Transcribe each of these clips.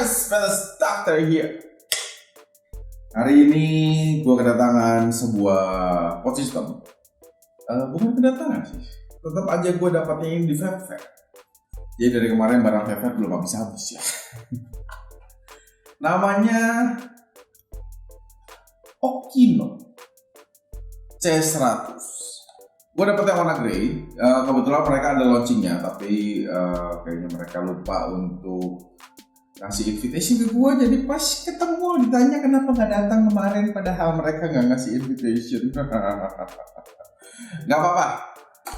guys, Palace Doctor here. Hari ini gue kedatangan sebuah pot system. Bukan kedatangan sih, tetap aja gue dapatnya ini di Fair. Jadi dari kemarin barang Fair belum habis ya. Namanya Okino C100. Gue dapet yang warna grey. Kebetulan mereka ada launchingnya, tapi kayaknya mereka lupa untuk ngasih invitation ke gue. Jadi pas ketemu ditanya kenapa nggak datang kemarin, padahal mereka nggak ngasih invitation. Nggak apa-apa.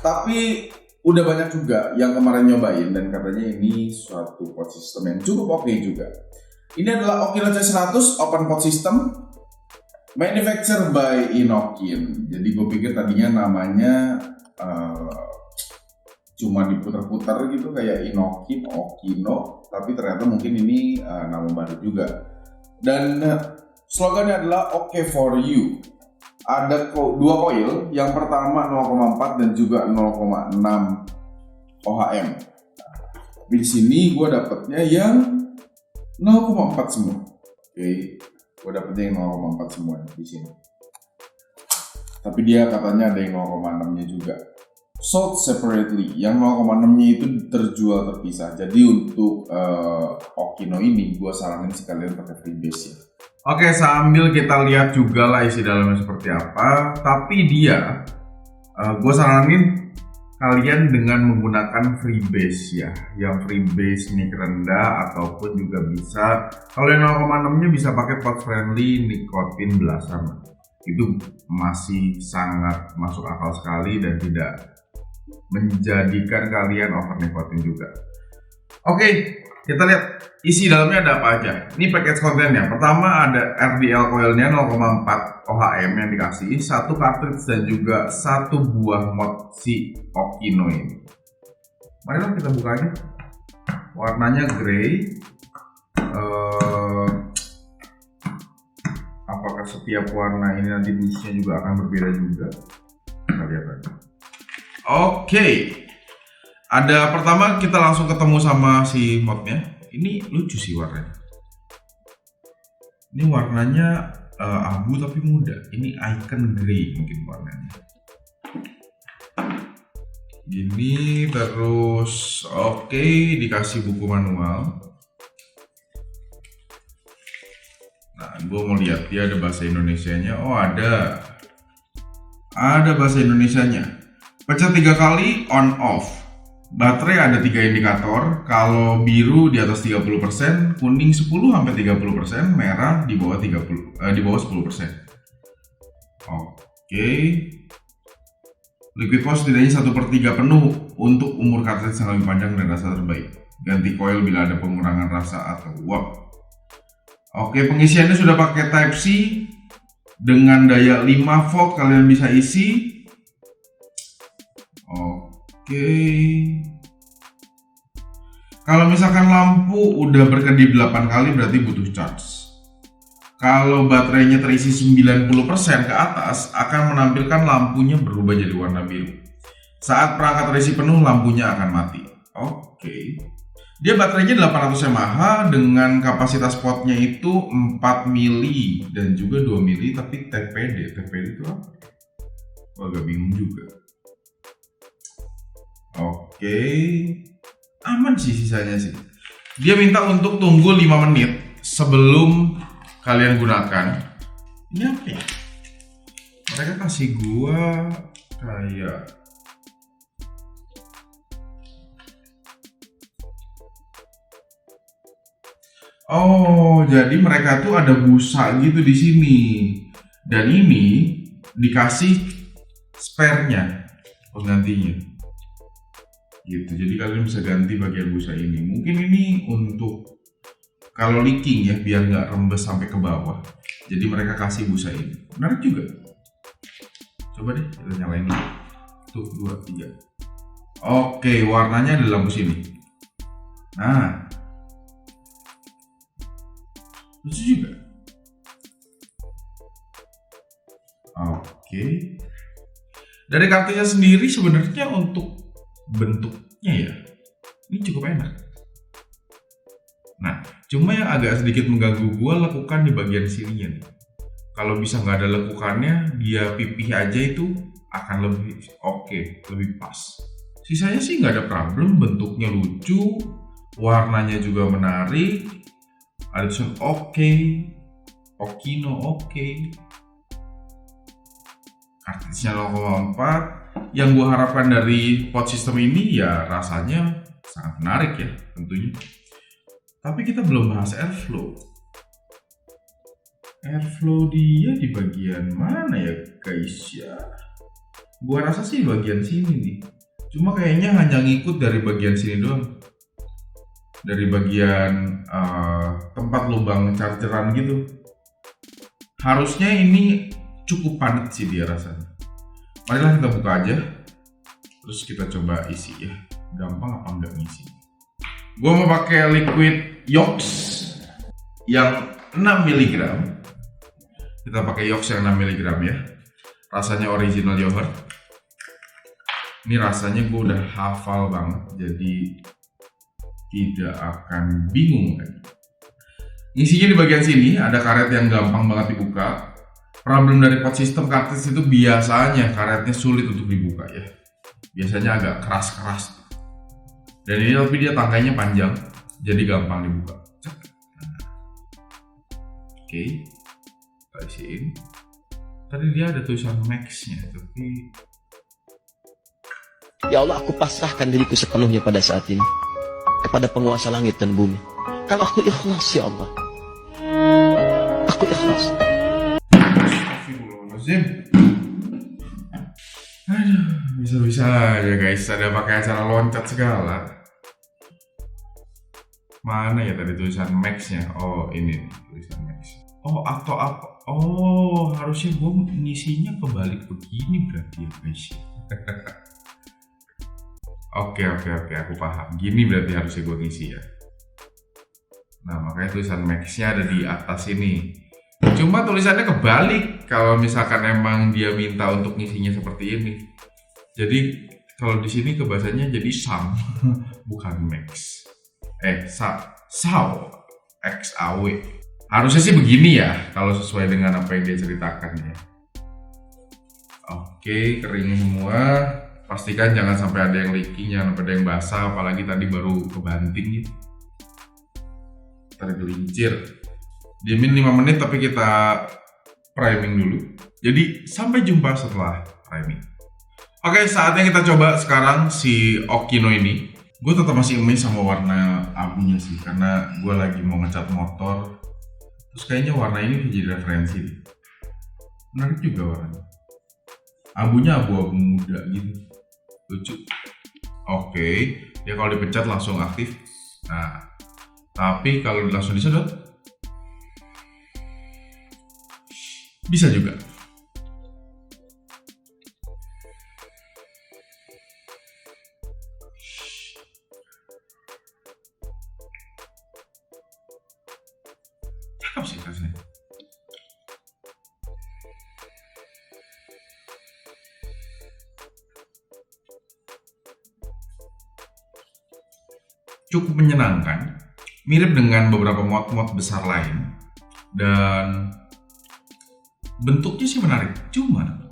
Tapi udah banyak juga yang kemarin nyobain dan katanya ini suatu pot system yang cukup oke juga. Ini adalah Okino C100 Open Pot System. Manufactured by Inokin. Jadi gue pikir tadinya namanya cuma diputar-putar gitu kayak Inokin, Okino, tapi ternyata mungkin ini nama baru juga. Dan slogannya adalah OK for you. Ada dua coil, yang pertama 0,4 dan juga 0,6 OHM. Di sini gue dapetnya yang 0,4 semua. Oke. Gue dapetnya yang 0,4 semua di sini. Tapi dia katanya ada yang 0,6-nya juga. Sold separately. Yang 0,6-nya itu terjual terpisah. Jadi untuk Okino ini gue saranin sekalian pakai freebase ya. Oke, sambil kita lihat juga lah isi dalamnya seperti apa. Tapi dia gue saranin kalian dengan menggunakan freebase ya, yang freebase nick rendah ataupun juga bisa kalau yang 0,6-nya bisa pakai pot friendly nikotin belasan. Itu masih sangat masuk akal sekali dan tidak menjadikan kalian over nikotin juga. Oke, kita lihat isi dalamnya ada apa aja. Ini package kontennya. Pertama ada RDL coilnya 0,4 OHM yang dikasih, satu cartridge dan juga satu buah mod si Okino ini. Mari kita bukanya. Warnanya grey. Apakah setiap warna ini nanti dusnya juga akan berbeda juga? Kita lihat aja. Oke. Ada pertama kita langsung ketemu sama si modnya. Ini lucu sih warnanya. Ini warnanya abu tapi muda. Ini icon grey mungkin warnanya. Gini terus oke, dikasih buku manual. Nah, gue mau lihat dia ada bahasa Indonesianya. Oh ada bahasa Indonesianya. Pecah 3 kali on off. Baterai ada 3 indikator, kalau biru di atas 30%, kuning 10-30%, merah di bawah 10%. Oke. Liquid force setidaknya 1/3 penuh untuk umur cartridge yang lebih panjang dan rasa terbaik. Ganti coil bila ada pengurangan rasa atau wow. Oke, pengisiannya sudah pakai Type C dengan daya 5 volt kalian bisa isi. Oke. Kalau misalkan lampu udah berkedip 8 kali berarti butuh charge. Kalau baterainya terisi 90% ke atas akan menampilkan lampunya berubah jadi warna biru. Saat perangkat terisi penuh lampunya akan mati. Oke. Dia baterainya 800 mAh dengan kapasitas potnya itu 4 mili dan juga 2 mili tapi TPD. TPD itu apa? Agak bingung juga. Oke, aman sih sisanya sih. Dia minta untuk tunggu 5 menit sebelum kalian gunakan. Ini apa ya? Mereka kasih gua kayak jadi mereka tuh ada busa gitu di sini. Dan ini dikasih spare-nya, penggantinya. Gitu, jadi kalian bisa ganti bagian busa ini. Mungkin ini untuk kalau leaking ya, biar nggak rembes sampai ke bawah. Jadi mereka kasih busa ini. Menarik juga. Coba deh kita nyalain dulu. Tuh 2, 3. Oke, warnanya ada lampu sini. Nah, lucu juga. Oke. Dari kartunya sendiri sebenarnya untuk bentuknya ya, ini cukup enak. Nah, Cuma yang agak sedikit mengganggu gue lekukan di bagian sininya nih. Kalau bisa nggak ada lekukannya, dia pipih aja itu akan lebih oke, lebih pas. Sisanya sih nggak ada problem, bentuknya lucu, warnanya juga menarik, ada tulisan oke, Okino oke, artisnya 0,4. Yang gue harapkan dari pot system ini ya rasanya sangat menarik ya tentunya. Tapi kita belum bahas airflow. Airflow dia di bagian mana ya guys ya? Gua rasa sih bagian sini nih. Cuma kayaknya hanya ngikut dari bagian sini doang. Dari bagian tempat lubang chargeran gitu. Harusnya ini cukup padat sih dia rasanya. Marilah kita buka aja. Terus kita coba isi ya. Gampang apa enggak ngisi? Gua mau pakai liquid Yox yang 6 mg. Kita pakai Yox yang 6 mg ya. Rasanya original yogurt. Ini rasanya gue udah hafal banget, jadi tidak akan bingung lagi. Isinya di bagian sini ada karet yang gampang banget dibuka. Problem dari pot system kartis itu biasanya karetnya sulit untuk dibuka ya. Biasanya agak keras-keras. Dan ini tapi dia tangkainya panjang, jadi gampang dibuka. Oke, kita isiin. Tadi dia ada tulisan max-nya, tapi Ya Allah, aku pasrahkan diriku sepenuhnya pada saat ini kepada penguasa langit dan bumi. Kalau aku ikhlas, ya Allah, aku ikhlas. Astagfirullahaladzim. Aduh, bisa-bisa aja guys, ada pakai acara loncat segala. Mana ya tadi tulisan max-nya? Oh ini nih, tulisan max. Oh atau apa? Oh harusnya gue ngisinya kebalik begini berarti ya guys. Oke, aku paham. Gini berarti harusnya gue ngisi ya. Nah makanya tulisan max-nya ada di atas ini. Cuma tulisannya kebalik kalau misalkan emang dia minta untuk ngisinya seperti ini. Jadi kalau di sini kebahasanya jadi sam, bukan max. Saw, XAW. Harusnya sih begini ya kalau sesuai dengan apa yang dia ceritakan ya. Oke, kering semua. Pastikan jangan sampai ada yang leaking, jangan sampai ada yang basah, apalagi tadi baru kebanting gitu. Tergelincir. Diamin 5 menit tapi kita priming dulu. Jadi sampai jumpa setelah priming. Oke, saatnya kita coba sekarang si Okino ini. Gue tetap masih amazed sama warna abunya sih, karena gue lagi mau ngecat motor. Terus kayaknya warna ini bisa jadi referensi. Menarik juga warnanya. Abunya abu-abu muda gitu. Lucu. Oke, ya kalau dipencet langsung aktif. Nah, tapi kalau langsung disedot bisa juga. Cakep sih rasanya. Cukup menyenangkan, mirip dengan beberapa mod-mod besar lain, dan bentuknya sih menarik, cuma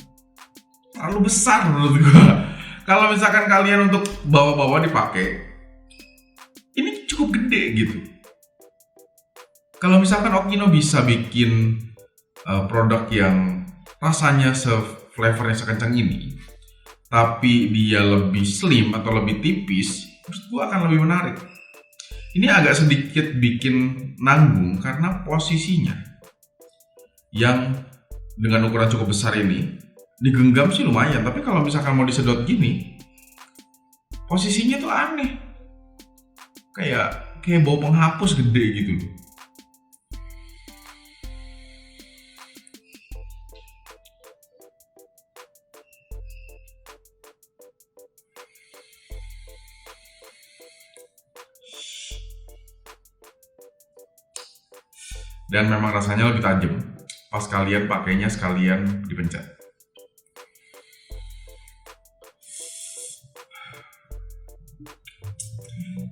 terlalu besar menurut gua. Kalau misalkan kalian untuk bawa-bawa dipakai, ini cukup gede gitu. Kalau misalkan Okino bisa bikin produk yang rasanya flavornya sekencang ini, tapi dia lebih slim atau lebih tipis, menurut gua akan lebih menarik. Ini agak sedikit bikin nanggung karena posisinya yang dengan ukuran cukup besar ini digenggam sih lumayan, tapi kalau misalkan mau disedot gini, posisinya tuh aneh, kayak bawa penghapus gede gitu. Dan memang rasanya lebih tajam pas kalian pakainya sekalian dipencet.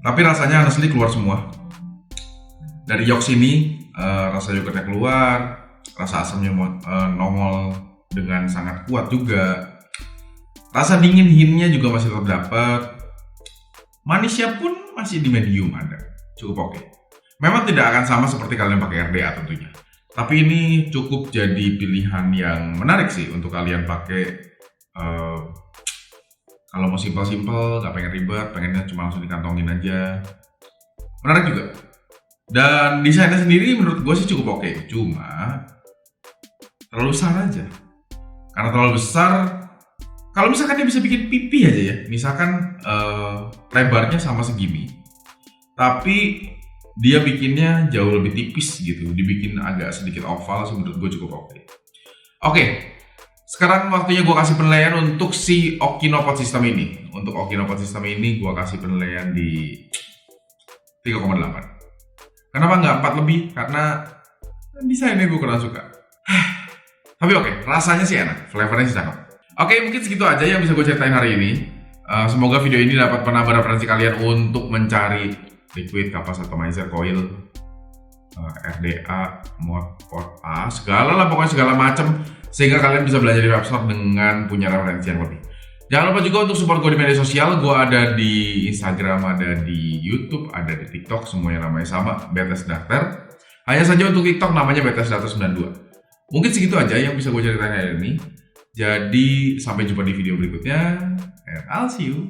Tapi rasanya honestly keluar semua. dari yoks ini rasa yogurtnya keluar, rasa asamnya nongol dengan sangat kuat juga. Rasa dingin hintnya juga masih terdapat. Manisnya pun masih di medium ada, cukup oke. Memang tidak akan sama seperti kalian pakai RDA tentunya. Tapi ini cukup jadi pilihan yang menarik sih untuk kalian pakai kalau mau simple-simple, gak pengen ribet, pengennya cuma langsung dikantongin aja. Menarik juga. Dan desainnya sendiri menurut gue sih cukup oke. Cuma terlalu besar aja. Karena terlalu besar, kalau misalkan dia bisa bikin pipi aja ya, misalkan lebarnya sama segini, tapi dia bikinnya jauh lebih tipis gitu, dibikin agak sedikit oval sih menurut gue cukup oke. Oke, sekarang waktunya gue kasih penilaian untuk si Okinopod System ini. Untuk Okinopod System ini gue kasih penilaian di 3,8. Kenapa nggak 4 lebih? Karena desainnya gue kurang suka. Tapi oke, rasanya sih enak, flavornya sih cakep. Oke, mungkin segitu aja yang bisa gue ceritain hari ini. Semoga video ini dapat menambah referensi kalian untuk mencari liquid kapas atomizer coil, RDA, mod port A, segala lah pokoknya segala macam, sehingga kalian bisa belajar di website dengan punya referensi yang lebih. Jangan lupa juga untuk support gue di media sosial. Gue ada di Instagram, ada di YouTube, ada di TikTok, semuanya namanya sama, BTS Dakter. Hanya saja untuk TikTok namanya BTS Dakter 92. Mungkin segitu aja yang bisa gue ceritain hari ini. Jadi sampai jumpa di video berikutnya, and I'll see you